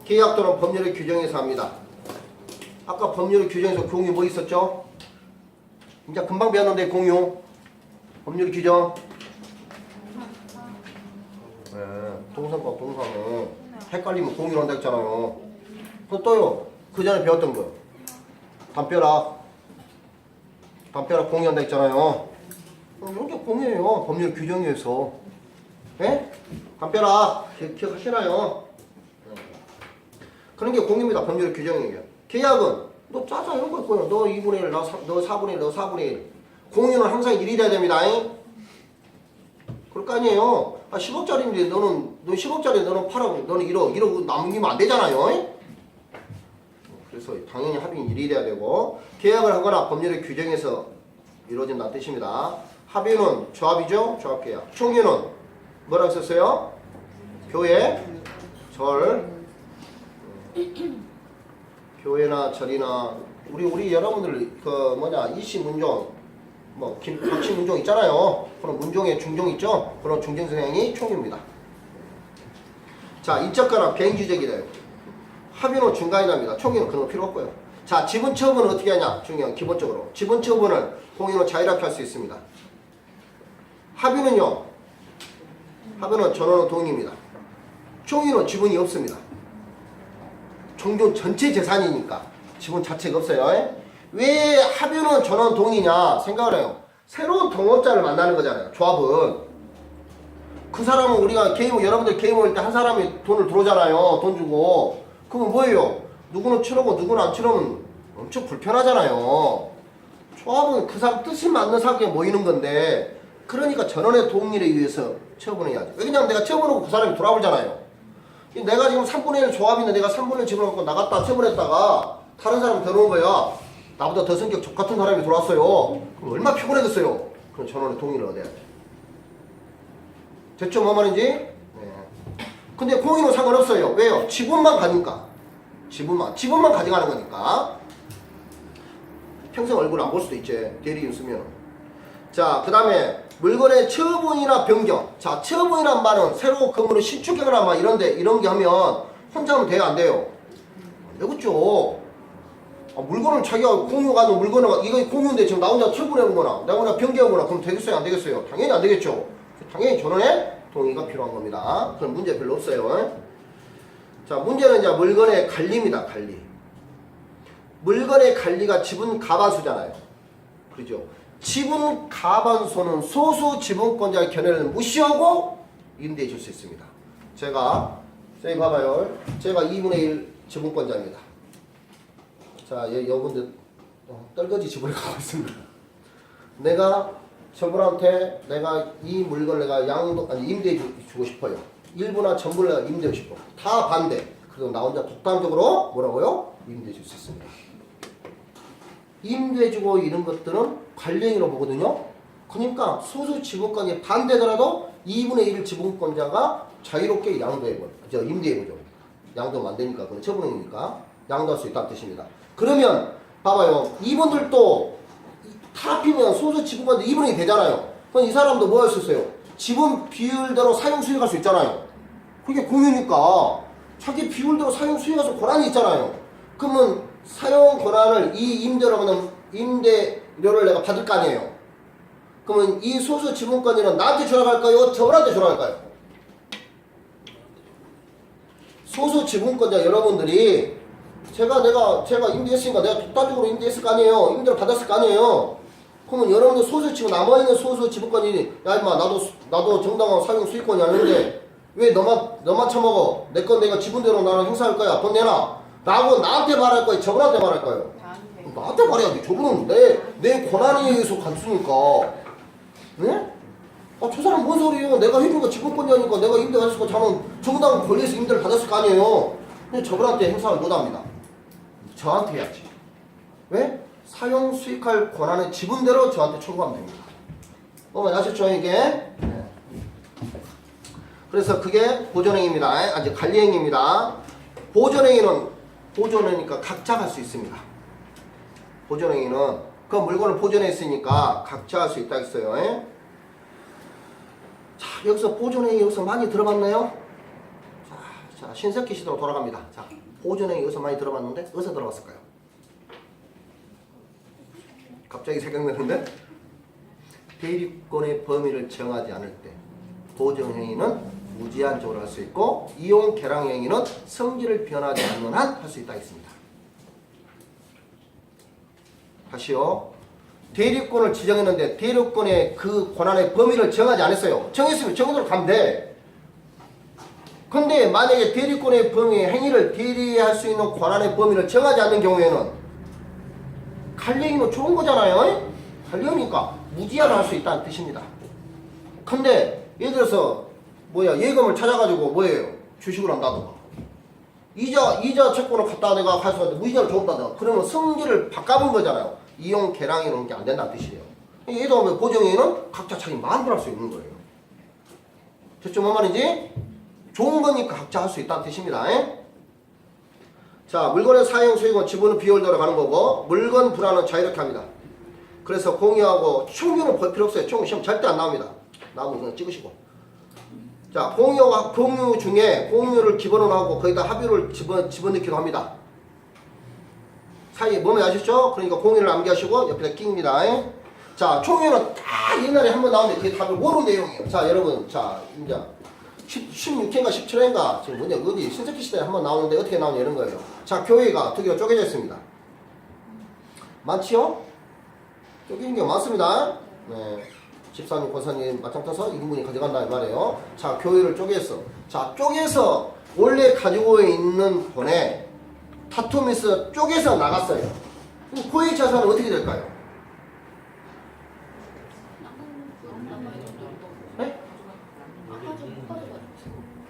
계약 또는 법률의 규정에서 합니다. 아까 법률의 규정에서 공유 뭐 있었죠? 이제 금방 배웠는데 공유 법률 규정. 네, 동사과 동사는 헷갈리면 공유를 한다 했잖아요. 또요. 그 전에 배웠던 거. 담벼락 공유한다 했잖아요. 이런 게 공유예요. 법률 규정에서. 예? 담벼락 기억하시나요? 그런 게 공유입니다. 법률 규정이에요. 계약은 너 짜자 이런 거 있고요. 너 2분의 1, 너 4분의 1, 너 4분의 1. 공유는 항상 1이 돼야 됩니다. 그럴 거 아니에요. 10억짜리인데 너 10억짜리 너는 8억, 너는 1억, 이러고 남기면 안 되잖아요. 그래서 당연히 합의는 1이 돼야 되고, 계약을 하거나 법률의 규정에서 이루어진다는 뜻입니다. 합의는 조합이죠. 조합계약. 총유는 뭐라고 썼어요? 교회, 절, 교회나 절이나 우리 여러분들 이시 문종, 박씨 문종 있잖아요. 그런 문종에 중종 있죠. 그런 중종 성향이 총유입니다. 자, 인적거나 비행기적이래요. 합의는 중간에 납니다. 총유는 그런 거 필요 없고요. 자, 지분 처분은 어떻게 하냐? 중요한 기본적으로 지분 처분을 공유는 자유롭게 할 수 있습니다. 합의는요. 합의는 전원은 동의입니다. 총유는 지분이 없습니다. 종종 전체 재산이니까 지분 자체가 없어요. 왜 합의는 전원 동의냐? 생각을 해요. 새로운 동업자를 만나는 거잖아요. 조합은. 그 사람은 우리가 여러분들 게임 할 때 한 사람이 돈을 들어오잖아요. 돈 주고. 그러면 뭐예요? 누구는 치르고 누구는 안 치르면 엄청 불편하잖아요. 조합은 그 사람 뜻이 맞는 사람에 모이는 건데, 그러니까 전원의 동의를 위해서 처분해야지. 왜냐면 내가 처분하고 그 사람이 돌아오잖아요. 내가 지금 3분의 1 조합인데 내가 3분의 1 집어넣고 나갔다 처분했다가 다른 사람이 들어온 거야. 나보다 더 성격 족같은 사람이 들어왔어요. 그럼 얼마나 피곤해졌어요. 그럼 전원의 동의를 얻어야 돼. 됐죠? 뭐 말인지? 네. 근데 공유는 상관없어요. 왜요? 지분만 가니까. 지분만 가져가는 거니까. 평생 얼굴 안 볼 수도 있지. 대리인 쓰면. 자, 그 다음에 물건의 처분이나 변경. 자, 처분이란 말은 새로 건물을 신축하거나 막 이런 게 하면 혼자 하면 돼요? 안 돼요? 안 되겠죠. 물건을 자기가 공유가 하는 물건을 이거 공유인데 지금 나 혼자 처분해보거나 나 혼자 변경하거나 그럼 되겠어요? 안 되겠어요? 당연히 안 되겠죠. 당연히 전원의 동의가 필요한 겁니다. 그럼 문제 별로 없어요. 자, 문제는 이제 물건의 관리입니다. 관리. 물건의 관리가 지분 가반수잖아요. 그렇죠? 지분 가반수는 소수 지분권자의 견해를 무시하고 임대해 줄 수 있습니다. 저희 봐봐요. 제가 2분의 1 지분권자입니다. 자, 여러분들 떨거지 집을 가고 있습니다. 내가 저분한테 내가 이 물건을 내가 임대해 주고 싶어요. 일부나 전부를 내가 임대해 주고 싶어. 다 반대. 그래서 나 혼자 독단적으로 뭐라고요? 임대해 줄 수 있습니다. 임대해 주고 이런 것들은 관리행위로 보거든요. 그러니까 소수 지분권이 반대더라도 2분의 1 지분권자가 자유롭게 임대해보죠. 양도하면 안 되니까. 그건 처분행위니까 양도할 수 있다는 뜻입니다. 그러면 봐봐요. 이분들도 다 합이면 소수 지분권자 2분의 1이 되잖아요. 그럼 이 사람도 뭐 할 수 있어요? 지분 비율대로 사용 수익할 수 있잖아요. 그게 공유니까 자기 비율대로 사용 수익할 수 권한이 있잖아요. 그러면 사용 권한을 이 임대료를 내가 받을 거 아니에요. 그러면 이 소수 지분권자는 나한테 주라 할까요? 저분한테 주라 할까요? 소수 지분권자 여러분들이 제가 임대했으니까 내가 독단적으로 임대했을 거 아니에요. 임대를 받았을 거 아니에요. 그러면 여러분들 소수 지분 남아있는 소수 지분권이 야 임마 나도 정당한 사용 수익권이 아닌데 왜 너만 처먹어? 내 건 내가 지분대로 나는 행사할 거야. 돈 내놔. 라고 나한테 말할 거예요? 저분한테 말할 거예요? 나한테 말해야지. 저분은 내 권한에 의해서 갔으니까. 네? 아, 저 사람 뭔 소리예요? 내가 해준 거 지분권이니까 내가 임대 받았을 거 자면 정당 권리에서 임대를 받았을 거 아니에요. 근데 저분한테 행사를 못 합니다. 저한테 해야지. 왜? 사용 수익할 권한의 지분대로 저한테 청구하면 됩니다. 아셨죠 이게? 네. 그래서 그게 보존행위입니다. 아직 관리행위입니다. 보존행위니까 각자 할 수 있습니다. 보존행위는 그 물건을 보존했으니까 각자 할 수 있다 했어요. 자, 여기서 보존행위 여기서 많이 들어봤나요? 자, 신석기 시대로 돌아갑니다. 자, 보존행위 여기서 많이 들어봤는데 어디서 들어봤을까요? 갑자기 생각나는데 대리권의 범위를 정하지 않을 때 보존행위는 무제한적으로 할 수 있고 이용 개량행위는 성질을 변하지 않는 한 할 수 있다 했습니다. 다시요. 대리권을 지정했는데 대리권의 그 권한의 범위를 정하지 않았어요. 정했으면 정해대로 가면 돼. 근데 만약에 대리권의 범위의 행위를 대리할 수 있는 권한의 범위를 정하지 않는 경우에는 관리행위는 좋은 거잖아요. 관리행위니까 무제한을 할 수 있다는 뜻입니다. 근데 예를 들어서 예금을 찾아가지고 주식을 한다든가 이자 채권을 갖다 내가 가서 무이자를 줬다든가 그러면 성질을 바꿔본 거잖아요. 이용 개량이라는 게 안 된다는 뜻이에요. 얘도 보정행위는 각자 자기 마음대로 할 수 있는 거예요. 됐죠? 뭔 말인지? 좋은 거니까 각자 할 수 있다는 뜻입니다. 자, 물건의 사용 수익은 지분은 비율대로 가는 거고 물건 분할은 자유롭게 합니다. 그래서 공유하고 총유는 볼 필요 없어요. 총유 시험 절대 안 나옵니다. 나오면 그냥 찍으시고. 자, 공유 중에 공유를 기본으로 하고 거기다 합의를 집어넣기도 합니다. 사이에 몸에 아시죠? 그러니까 공유를 암기하시고 옆에다 끼입니다. 자, 총유는 딱 옛날에 한번 나오는데 그게 답을 모르는 내용이에요. 자, 여러분, 자, 이제 16회인가 17회인가 지금 어디 신석기 시대에 한번 나오는데 어떻게 나오냐 이런 거예요. 자, 교회가 두 개로 쪼개져 있습니다. 많지요? 쪼개진 게 많습니다. 네. 집사님, 권사님 맞짱 떠서 1인분이 가져간다 이 말이에요. 자, 교회를 쪼개서. 자, 쪼개서 원래 가지고 있는 돈에 다툼이 있어 쪼개서 나갔어요. 그럼 고액 자산은 어떻게 될까요? 네?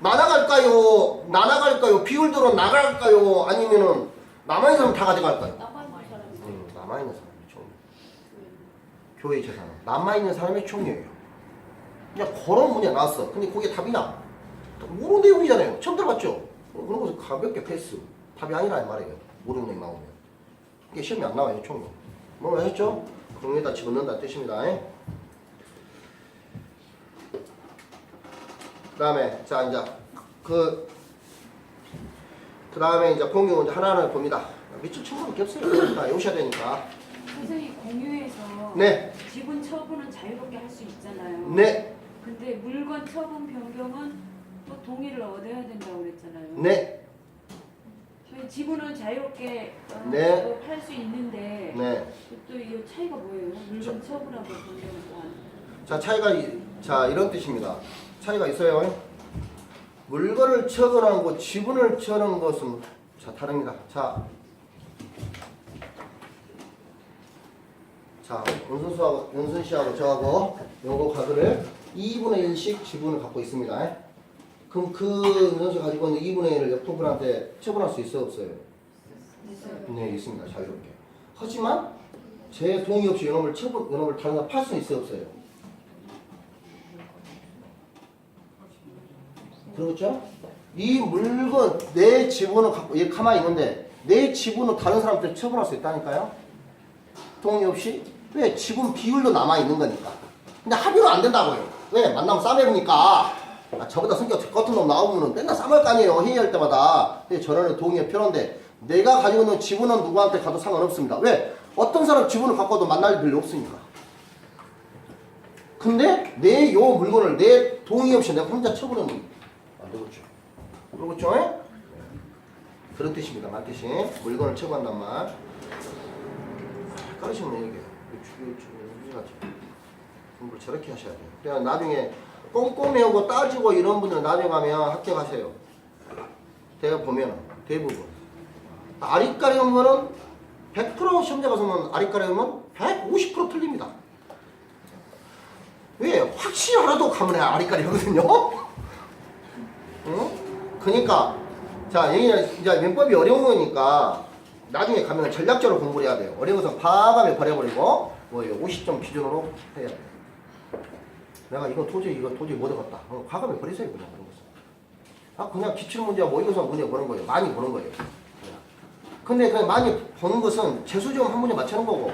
나나갈까요? 비율대로 나갈까요? 아니면은 남아있는 사람 다 가져갈까요? 남아있는 사람이 총리. 교회 재산은 남아있는 사람의 총리예요. 그냥 그런 문제 나왔어. 근데 그게 답이냐? 모르는 내용이잖아요. 처음 들어봤죠? 그런 것을 가볍게 패스. 답이 아니라 이 말이에요. 모르는 내용 나오면. 이게 시험이 안 나와요, 총리. 뭐 하셨죠? 공에다 집어넣는다는 뜻입니다. 그 다음에, 자, 이제, 그 다음에 이제 공유 이제 하나하나 봅니다. 밑줄 친구밖에 없어요. 다 오셔야 되니까. 선생님, 공유해서 네. 지분 처분은 자유롭게 할 수 있잖아요. 네. 근데 물건 처분 변경은 또 동의를 얻어야 된다고 그랬잖아요. 네. 지분은 자유롭게 네. 할 수 있는데 네. 또 이 차이가 뭐예요? 물건 처분하고 변경 또한. 자, 자, 이런 뜻입니다. 차이가 있어요. 물건을 처분하고 지분을 처분하는 것은 자, 다릅니다. 자, 은순 씨하고 저하고 요거 카드를 2분의 1씩 지분을 갖고 있습니다. 그럼 그 은순 씨 가지고 있는 2분의 1을 옆부분한테 처분할 수 있어요, 없어요? 네, 있습니다. 자유롭게. 하지만 제 동의 없이 요놈을 다른 사람 팔 수 있어요, 없어요? 그렇죠? 이 물건 내 지분을 갖고 얘 가만히 있는데 내 지분을 다른 사람한테 처분할 수 있다니까요? 동의 없이? 왜? 지분 비율도 남아있는 거니까. 근데 합의로 안 된다고요. 왜? 만나면 싸매니까. 저보다 성격 같은 놈 나오면 맨날 싸매일 거 아니에요. 회의할 때마다. 근데 저는 동의에 필요한데 내가 가지고 있는 지분은 누구한테 가도 상관없습니다. 왜? 어떤 사람 지분을 갖고도 만날 일 별로 없으니까. 근데 내 요 물건을 내 동의 없이 내가 혼자 처분하는 안 되겠죠. 그렇죠? 네. 그런 뜻입니다. 말뜻이 물건을 처분한단 말. 까르시면 이게 공부를 저렇게 하셔야 돼요. 그냥 나중에 꼼꼼해하고 따지고 이런 분들은 나중에 가면 합격하세요. 제가 보면 대부분 아리까리한 거는 100% 시험자 가서는 아리까리면 150% 틀립니다. 왜? 확실히 알아도 가면 아리까리 하거든요. 응? 그러니까 자 여기는 이제 문법이 어려운 거니까 나중에 가면 전략적으로 공부를 해야 돼요. 어려운 것은 과감히 버려버리고 뭐예요? 50점 기준으로 해야 돼요. 내가 이거 도저히 못 얻었다. 과감히 버리세요 그냥 그런 것은. 아 그냥 기출문제야 뭐 이것만 문제 보는 거예요. 많이 보는 거예요. 근데 그냥 많이 보는 것은 재수점 한 문제 맞추는 거고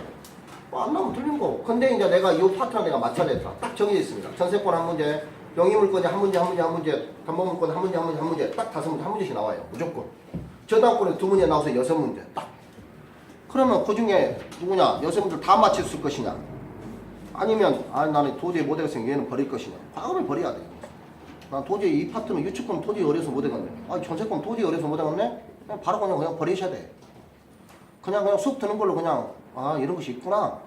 안 나오면 틀린 거고. 근데 이제 내가 이 파트랑 내가 맞춰야 된다. 딱 정해져 있습니다. 전세권 한 문제, 영위물권이 한 문제, 담보물권 한 문제, 딱 5문제, 한 문제씩 나와요. 무조건. 저당권에 2문제 나와서 6문제. 딱. 그러면 그 중에 누구냐? 6문제를 다 맞췄을 것이냐? 아니면 나는 도저히 못 해서 얘는 버릴 것이냐? 과감히 버려야 돼. 난 도저히 이 파트는 유축권 도저히 어려서 못 해갔네. 전세권 도저히 어려서 못 해갔네? 그냥 바로 그냥 버리셔야 돼. 그냥 수업 듣는 걸로 그냥 이런 것이 있구나.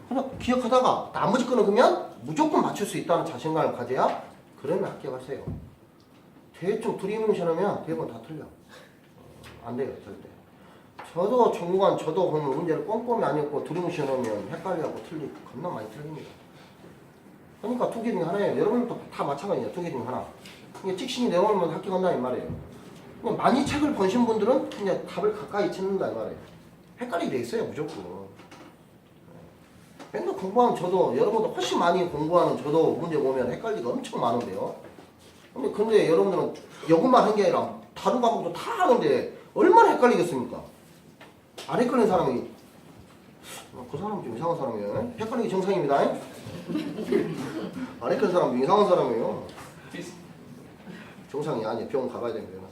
그냥 기억하다가 나머지 거는 그러면 무조건 맞출 수 있다는 자신감을 가져야 그러면 합격하세요. 대충 두리뭉실하면 대부분 다 틀려. 안 돼요 절대. 저도 중간 저도 보면 문제를 꼼꼼히 안 읽고 두리뭉실하면 헷갈려하고 틀리고 겁나 많이 틀립니다. 그러니까 2개 중에 하나예요. 여러분도 다 마찬가지예요. 2개 중에 하나. 이게 찍신이 내오면 합격한다 이 말이에요. 그냥 많이 책을 보신 분들은 그냥 답을 가까이 찾는다 이 말이에요. 헷갈리게 돼 있어요 무조건. 맨날 공부하면 저도 여러분도 훨씬 많이 공부하는 저도 문제 보면 헷갈리가 엄청 많은데요. 근데 여러분들은 이것만 한 게 아니라 다른 과목도 다 하는데 얼마나 헷갈리겠습니까? 안 헷갈리는 사람이 그 사람 좀 이상한 사람이에요. 헷갈리기 정상입니다. 안 헷갈리는 사람 좀 이상한 사람이에요. 정상이 아니에요. 병원 가봐야 됩니다.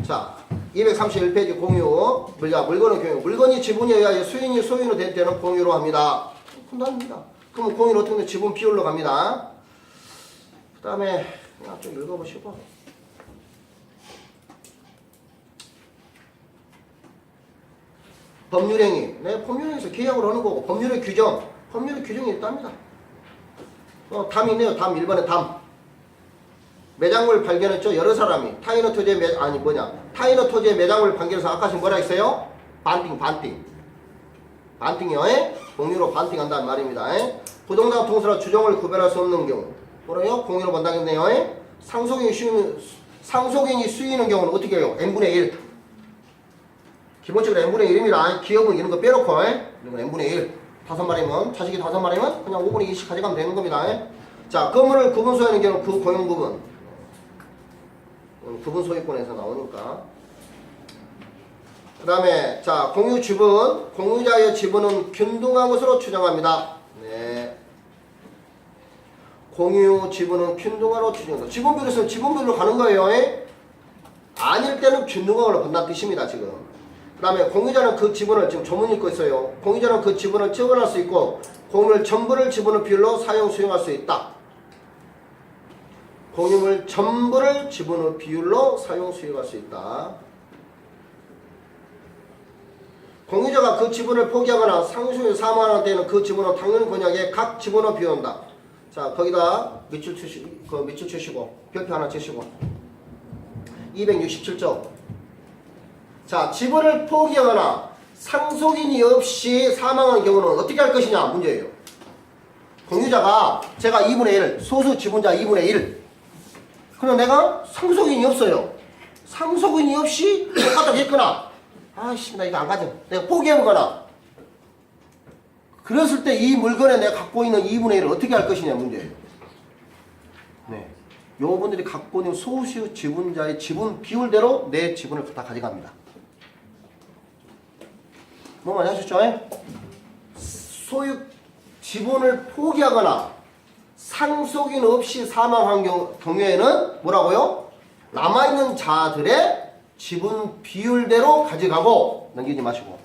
자 231페이지 공유. 물건은 공유. 물건이 지분에 의하여 수인이 소유로 될 때는 공유로 합니다. 끝납니다. 그럼 공유는 어떻게 되면 지분 비율로 갑니다. 그 다음에 그냥 좀 읽어보시고. 법률행위. 네, 법률행위에서 계약을 하는 거고 법률의 규정. 법률의 규정이 있답니다. 담 있네요. 담 1번에 담. 매장물 발견했죠. 여러 사람이 타인의 토지에 타인의 토지에 매장물 발견해서 아까 지금 뭐라 했어요? 반띵이요. 공유로 반띵한다는 말입니다. 부동산 통수라 주종을 구별할 수 없는 경우 뭐래요? 공유로 본다겠네요. 상속인이 수인인 경우는 어떻게 해요? n분의 1. 기본적으로 n분의 1입니다. 기업은 이런 거 빼놓고 이건 n분의 1. 5마리면 자식이 5마리면 그냥 5분의 2씩 가져가면 되는 겁니다. 자, 건물을 구분 소유하는 경우는 그 공용 부분. 부분 소유권에서 나오니까. 그 다음에 자 공유 지분. 공유자의 지분은 균등한 것으로 추정합니다. 네. 공유 지분은 균등하로 추정합니다. 지분별로 있으면 지분별로 가는 거예요. 아닐 때는 균등하로 본다는 뜻입니다. 지금. 그 다음에 공유자는 그 지분을 지금 조문 읽고 있어요. 공유자는 그 지분을 처분할 수 있고 공유물 전부를 지분의 비율로 수용할 수 있다. 공유물 전부를 지분의 비율로 수용할 수 있다. 공유자가 그 지분을 포기하거나 상속에 사망할 때는 그 지분은 당연 권역에 각 지분을 비운다. 자 거기다 밑줄 치시고 별표 하나 치시고 267쪽. 자 지분을 포기하거나 상속인이 없이 사망한 경우는 어떻게 할 것이냐 문제예요. 공유자가 제가 2분의 1 소수 지분자 2분의 1 그럼 내가 상속인이 없어요. 상속인이 없이 갖다 줬거나 아씨 나 이거 안 가져 내가 포기해보거나 그랬을 때 이 물건에 내가 갖고 있는 2분의 1을 어떻게 할 것이냐 문제예요. 네, 여러분들이 갖고 있는 소수 지분자의 지분 비율대로 내 지분을 다 가져갑니다. 뭐 많이 하셨죠? 소유 지분을 포기하거나 상속인 없이 사망한 경우에는 뭐라고요? 남아있는 자들의 지분 비율대로 가져가고 넘기지 마시고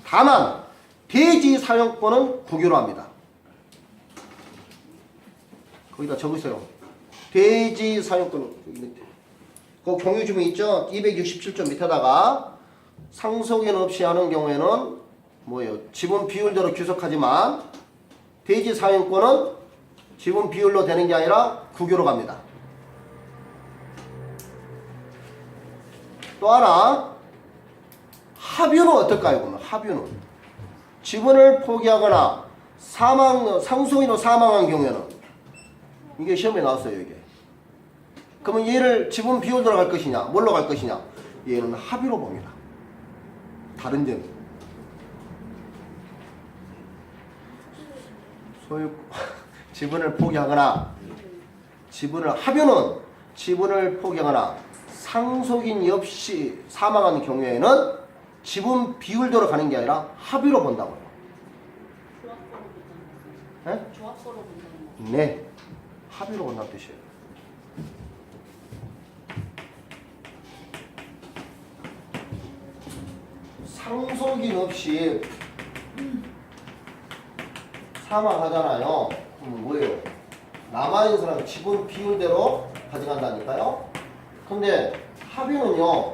다만 대지 사용권은 국유로 합니다. 거기다 적으세요. 대지 사용권 그 공유주문 있죠? 267점 밑에다가 상속인 없이 하는 경우에는 뭐예요? 지분 비율대로 규속하지만 대지 사용권은 지분 비율로 되는 게 아니라 국유로 갑니다. 또 하나 합유는 어떨까요? 그러면 합유는 지분을 포기하거나 상속인으로 사망한 경우에는 이게 시험에 나왔어요. 이게. 그러면 얘를 지분 비율대로 갈 것이냐, 뭘로 갈 것이냐? 얘는 합의로 봅니다. 다른 점이. 소유 지분을 포기하거나 합의는 지분을 포기하거나 상속인 없이 사망한 경우에는 지분 비율대로 가는 게 아니라 합의로 본다고요. 조합서로 본다는 네? 거. 조합서로 본다는 거. 네, 합의로 본다는 뜻이에요. 상속인 없이 사망하잖아요. 그럼 뭐예요? 남아있는 사람 지분 비율대로 가져간다니까요. 근데 합의는요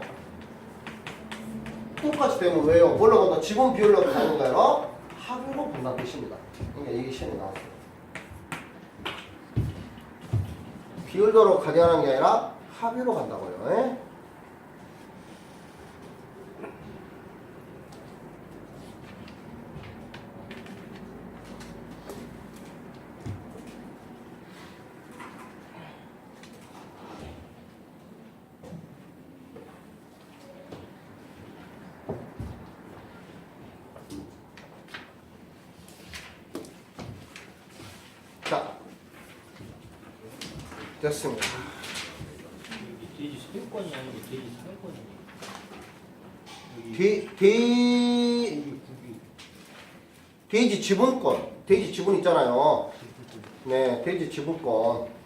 똑같이 되면 왜요? 뭘로 본다? 지분 비율로 가는 거예요. 합의로 본다는 뜻입니다. 그러니까 이게 시험에 나왔어요. 비율대로 가져가는 게 아니라 합의로 간다고요. 예? 자, 됐습니다. 돼지 소유권이 아니고 돼지 사회권이에요. 돼지 지분권, 돼지 지분 있잖아요. 네, 돼지 지분권.